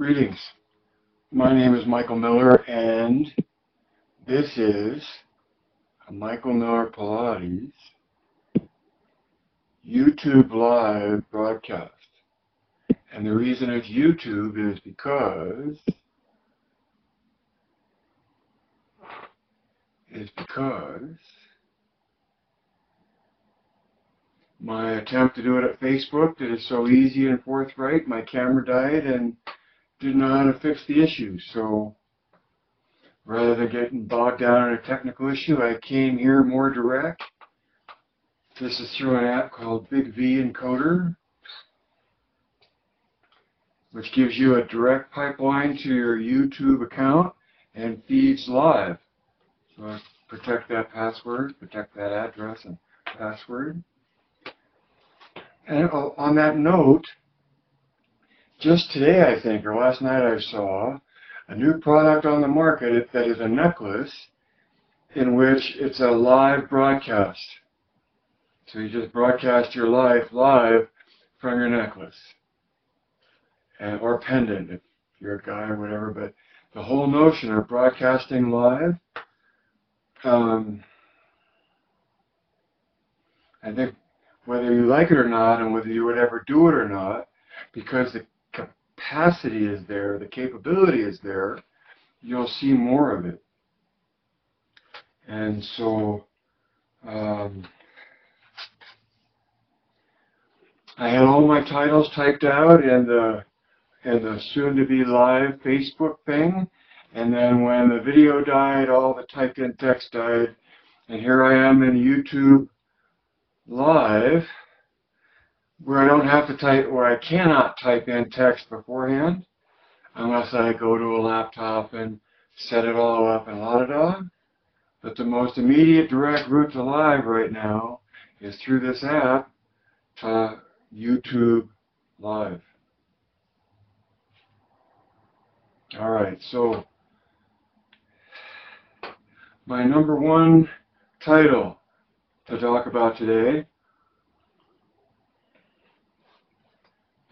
Greetings. My name is Michael Miller, and this is a Michael Miller Pilates YouTube live broadcast. And the reason it's YouTube is because my attempt to do it at Facebook that is so easy and forthright, my camera died and didn't know how to fix the issue. So rather than getting bogged down in a technical issue, I came here more direct. This is through an app called Big V Encoder, which gives you a direct pipeline to your YouTube account and feeds live. So I protect that password, protect that address and password. And on that note, just today, I think, or last night, I saw a new product on the market that is a necklace in which it's a live broadcast. So you just broadcast your life live from your necklace or pendant if you're a guy or whatever. But the whole notion of broadcasting live, I think whether you like it or not, and whether you would ever do it or not, because the capacity is there, the capability is there, you'll see more of it. And so I had all my titles typed out in the soon-to-be live Facebook thing, and then when the video died, all the typed-in text died, and here I am in YouTube live, where I don't have to type, or I cannot type in text beforehand, unless I go to a laptop and set it all up and la-da-da. But the most immediate direct route to live right now is through this app to YouTube Live. Alright, so my number one title to talk about today,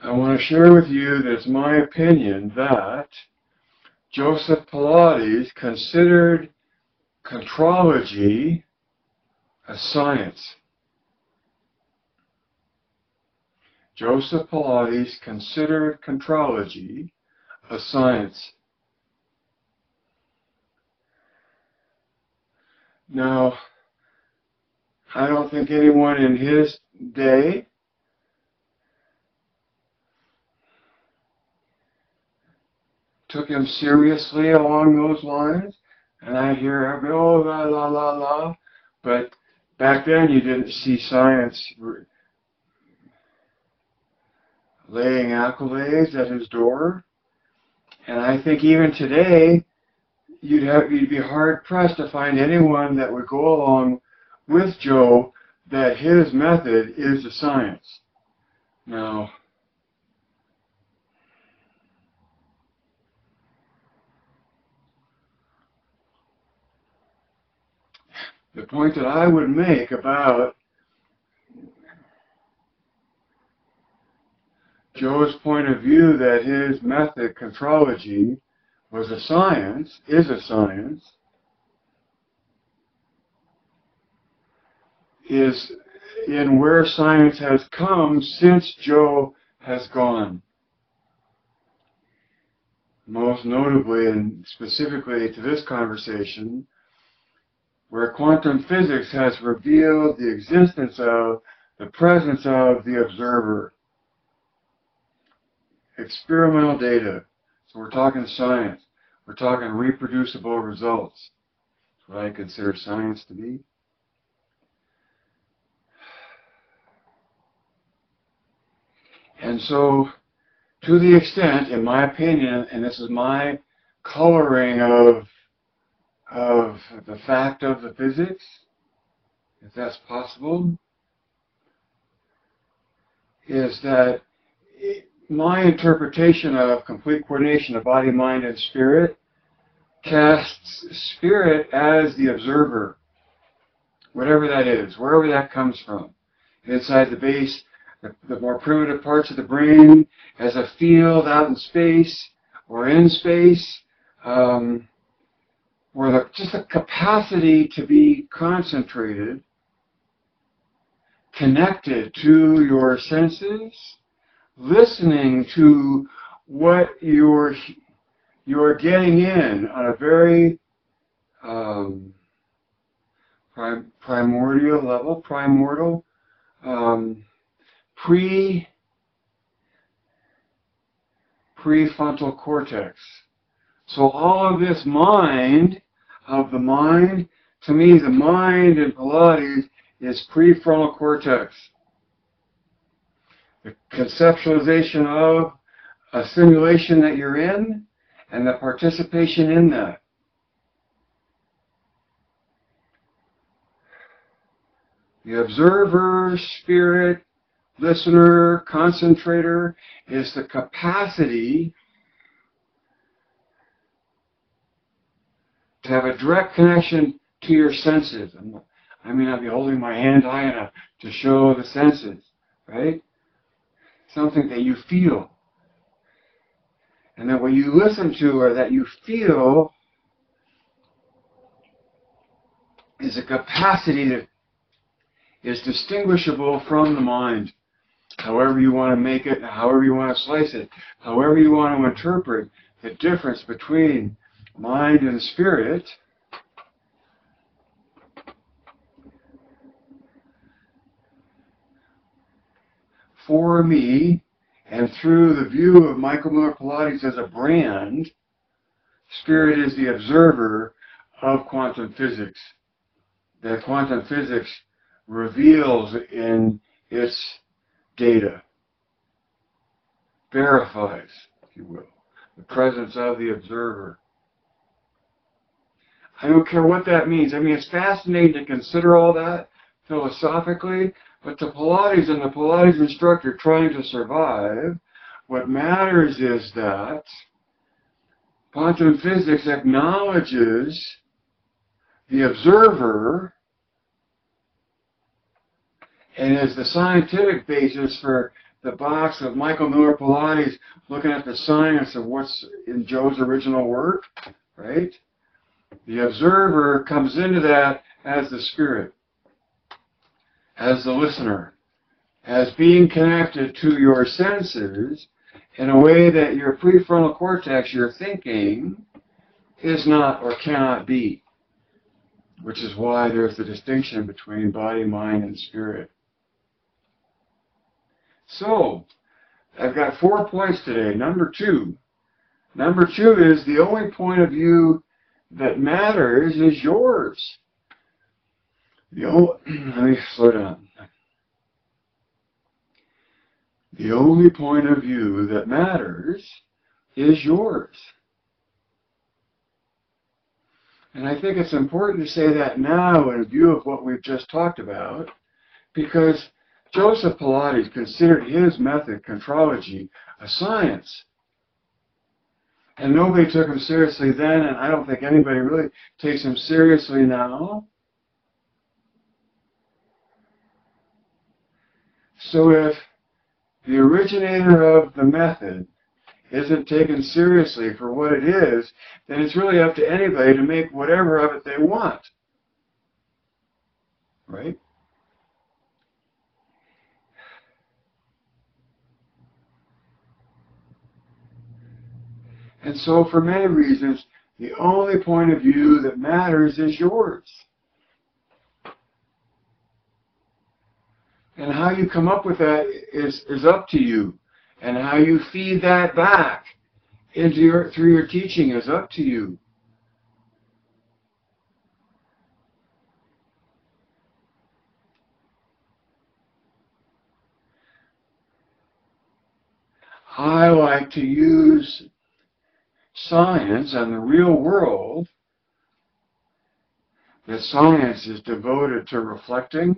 I want to share with you that it's my opinion that Joseph Pilates considered contrology a science. Joseph Pilates considered contrology a science. Now, I don't think anyone in his day took him seriously along those lines, and I hear every, oh, la, la, la, la, but back then you didn't see science laying accolades at his door, and I think even today you'd be hard-pressed to find anyone that would go along with Joe that his method is a science. Now, the point that I would make about Joe's point of view that his method, contrology, was a science, is a science, is in where science has come since Joe has gone. Most notably and specifically to this conversation, where quantum physics has revealed the existence of, the presence of the observer. Experimental data. So we're talking science. We're talking reproducible results. That's what I consider science to be. And so, to the extent, in my opinion, and this is my coloring of the fact of the physics, if that's possible, is that my interpretation of complete coordination of body, mind, and spirit casts spirit as the observer, whatever that is, wherever that comes from. Inside the base, the more primitive parts of the brain, as a field out in space, or in space, or just the capacity to be concentrated, connected to your senses, listening to what you're getting in on a very primordial level, prefrontal cortex. So all of this mind, to me the mind in Pilates is prefrontal cortex. The conceptualization of a simulation that you're in and the participation in that. The observer, spirit, listener, concentrator is the capacity to have a direct connection to your senses. I may not be holding my hand high enough to show the senses, right? Something that you feel. And that what you listen to or that you feel is a capacity that is distinguishable from the mind. However you want to make it, however you want to slice it, however you want to interpret the difference between mind and spirit, for me, and through the view of Michael Miller Pilates as a brand, spirit is the observer of quantum physics. That quantum physics reveals in its data, verifies, if you will, the presence of the observer. I don't care what that means. I mean, it's fascinating to consider all that philosophically, but to Pilates and the Pilates instructor trying to survive, what matters is that quantum physics acknowledges the observer and is the scientific basis for the box of Michael Miller Pilates looking at the science of what's in Joe's original work, right? The observer comes into that as the spirit, as the listener, as being connected to your senses in a way that your prefrontal cortex, your thinking, is not or cannot be, which is why there's the distinction between body, mind, and spirit. So, I've got 4 points today. Number two is the only point of view that matters is yours. Let me slow down. The only point of view that matters is yours. And I think it's important to say that now in view of what we've just talked about, because Joseph Pilates considered his method, contrology, a science. And nobody took him seriously then, and I don't think anybody really takes him seriously now. So if the originator of the method isn't taken seriously for what it is, then it's really up to anybody to make whatever of it they want. Right? And so for many reasons, the only point of view that matters is yours. And how you come up with that is up to you. And how you feed that back into through your teaching is up to you. I like to use science and the real world, that science is devoted to reflecting,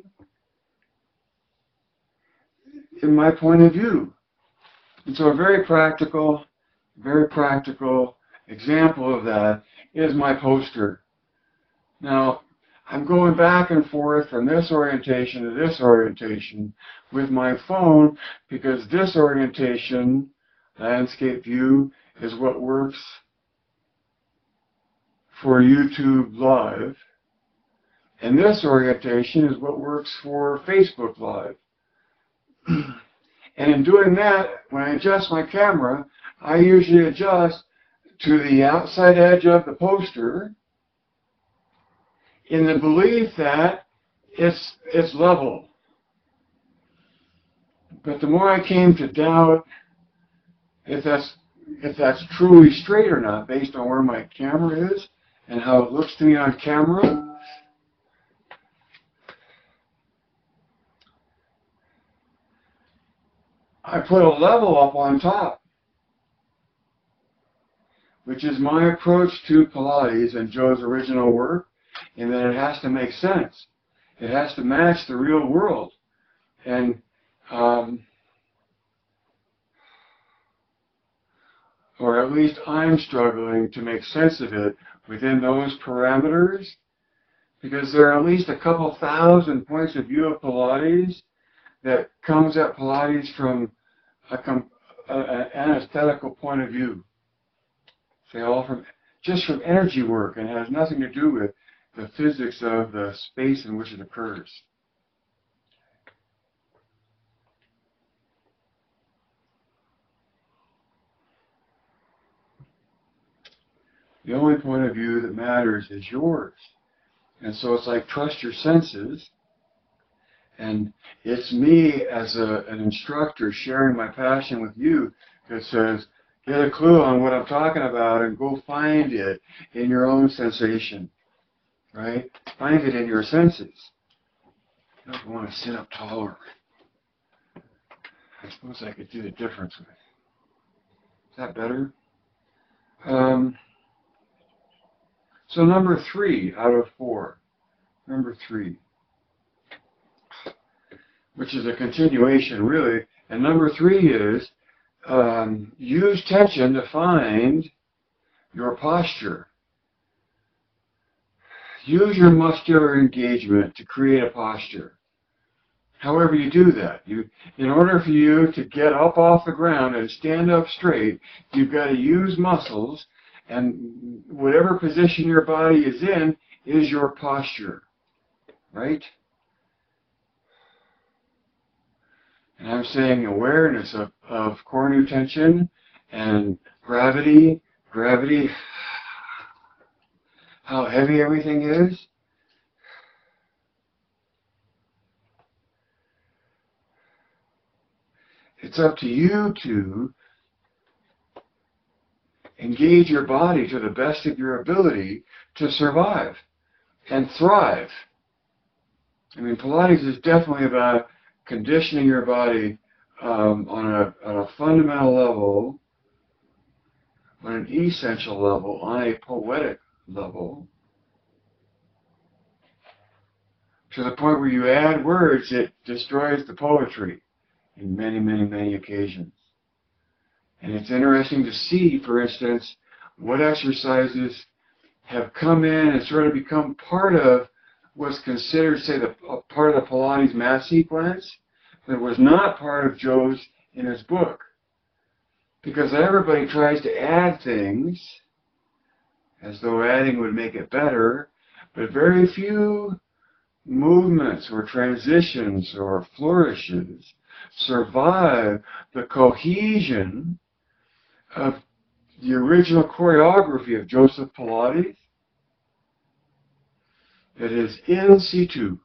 in my point of view. And so a very practical example of that is my poster. Now, I'm going back and forth from this orientation to this orientation with my phone because this orientation, landscape view, is what works for YouTube Live, and this orientation is what works for Facebook Live. And in doing that, when I adjust my camera, I usually adjust to the outside edge of the poster in the belief that it's level. But the more I came to doubt if that's truly straight or not, based on where my camera is and how it looks to me on camera, I put a level up on top, which is my approach to Pilates and Joe's original work, in that it has to make sense. It has to match the real world. And or at least I'm struggling to make sense of it within those parameters, because there are at least a couple thousand points of view of Pilates that comes at Pilates from an anesthetical point of view. Say all just from energy work, and has nothing to do with the physics of the space in which it occurs. The only point of view that matters is yours. And so it's like, trust your senses. And it's me as an instructor sharing my passion with you that says, get a clue on what I'm talking about and go find it in your own sensation. Right? Find it in your senses. You don't want to sit up taller. I suppose I could do the difference with it. Is that better? So number 3 out of 4. Number 3. Which is a continuation, really. And number 3 is use tension to find your posture. Use your muscular engagement to create a posture. However you do that, in order for you to get up off the ground and stand up straight, you've got to use muscles, and whatever position your body is in is your posture, right? And I'm saying awareness of core new tension and gravity, how heavy everything is. It's up to you to engage your body to the best of your ability to survive and thrive. I mean, Pilates is definitely about conditioning your body on a fundamental level, on an essential level, on a poetic level, to the point where you add words, it destroys the poetry in many, many, many occasions. And it's interesting to see, for instance, what exercises have come in and sort of become part of what's considered, say, part of the Pilates math sequence, but was not part of Joe's in his book. Because everybody tries to add things as though adding would make it better, but very few movements or transitions or flourishes survive the cohesion of the original choreography of Joseph Pilates that is in situ.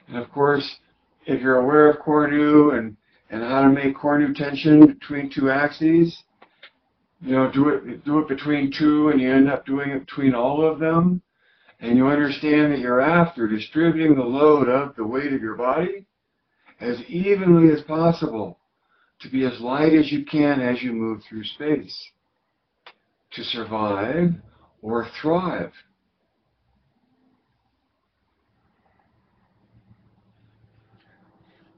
And of course, if you're aware of core new and how to make core new tension between two axes, do it between two, and you end up doing it between all of them, and you understand that you're after distributing the load of the weight of your body as evenly as possible, to be as light as you can as you move through space, to survive or thrive.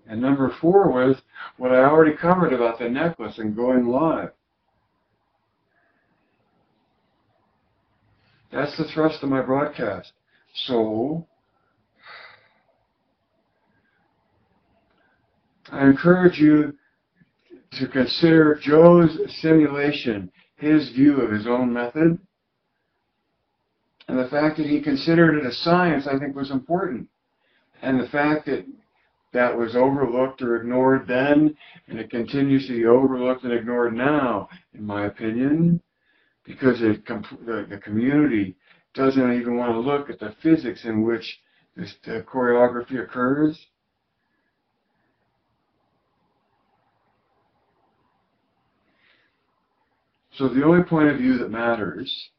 And number 4 was what I already covered about the necklace and going live. That's the thrust of my broadcast. So, I encourage you to consider Joe's simulation, his view of his own method, and the fact that he considered it a science, I think, was important. And the fact that that was overlooked or ignored then, and it continues to be overlooked and ignored now, in my opinion, because the community doesn't even want to look at the physics in which the choreography occurs. So the only point of view that matters,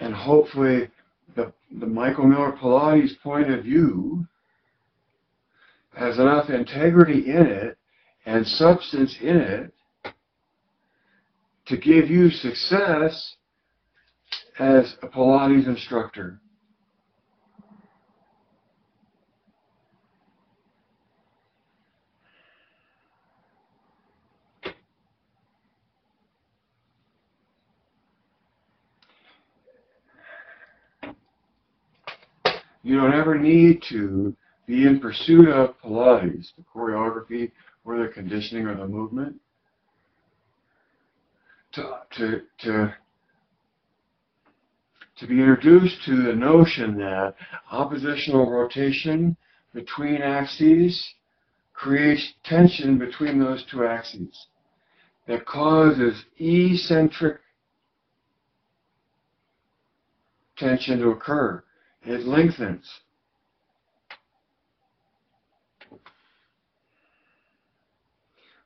and hopefully the Michael Miller Pilates point of view has enough integrity in it and substance in it to give you success as a Pilates instructor. You don't ever need to be in pursuit of Pilates, the choreography or the conditioning or the movement, to be introduced to the notion that oppositional rotation between axes creates tension between those two axes that causes eccentric tension to occur. It lengthens.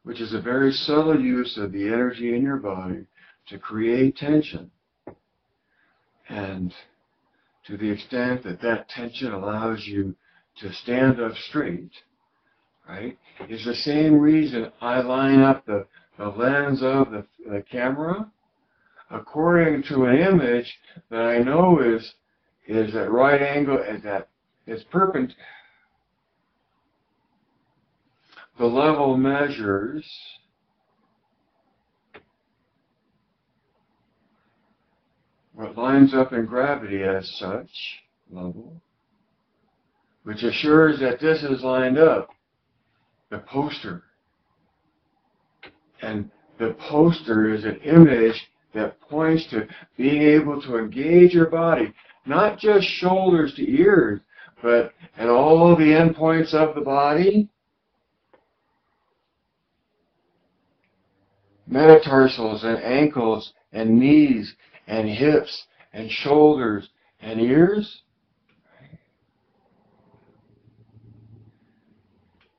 Which is a very subtle use of the energy in your body to create tension. And to the extent that that tension allows you to stand up straight, right, is the same reason I line up the lens of the camera according to an image that I know is at right angle, that is perpendicular. The level measures what lines up in gravity as such level, which assures that this is lined up, the poster. And the poster is an image that points to being able to engage your body, not just shoulders to ears, but at all the endpoints of the body. Metatarsals and ankles and knees and hips and shoulders and ears.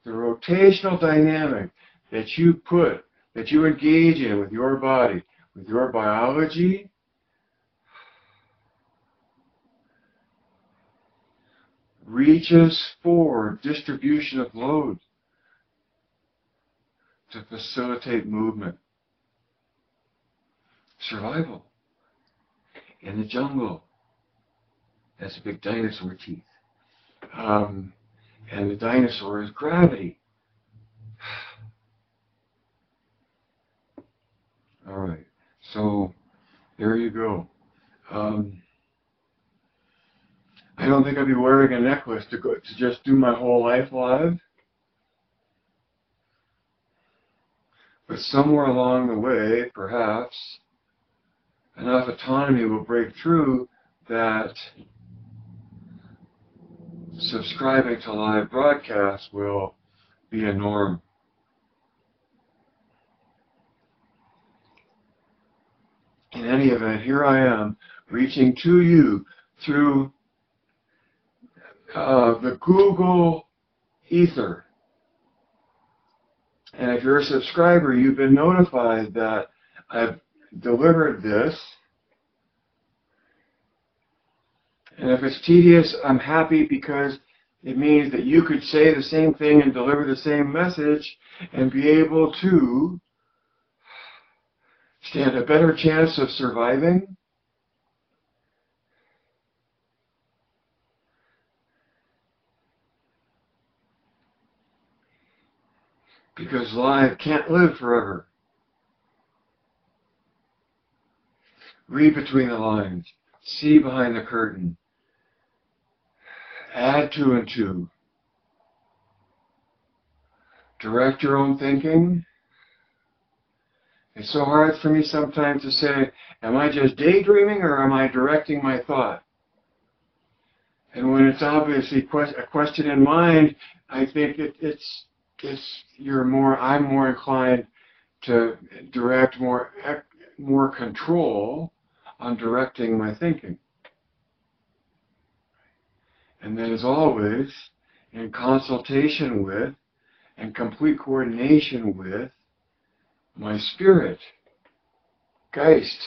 The rotational dynamic that you engage in with your body, with your biology, reaches for distribution of load to facilitate movement. Survival in the jungle. That's big dinosaur teeth. And the dinosaur is gravity. All right, so there you go. I don't think I'd be wearing a necklace to just do my whole life live. But somewhere along the way, perhaps, enough autonomy will break through that subscribing to live broadcasts will be a norm. In any event, here I am, reaching to you through the Google Ether. And if you're a subscriber, you've been notified that I've delivered this. And if it's tedious, I'm happy because it means that you could say the same thing and deliver the same message and be able to stand a better chance of surviving. Because live can't live forever. Read between the lines. See behind the curtain. Add 2 and 2. direct your own thinking. It's so hard for me sometimes to say, am I just daydreaming or am I directing my thought? And when it's obviously a question in mind, I think I'm more inclined to direct more control on directing my thinking. And that is always in consultation with and complete coordination with my spirit, Geist.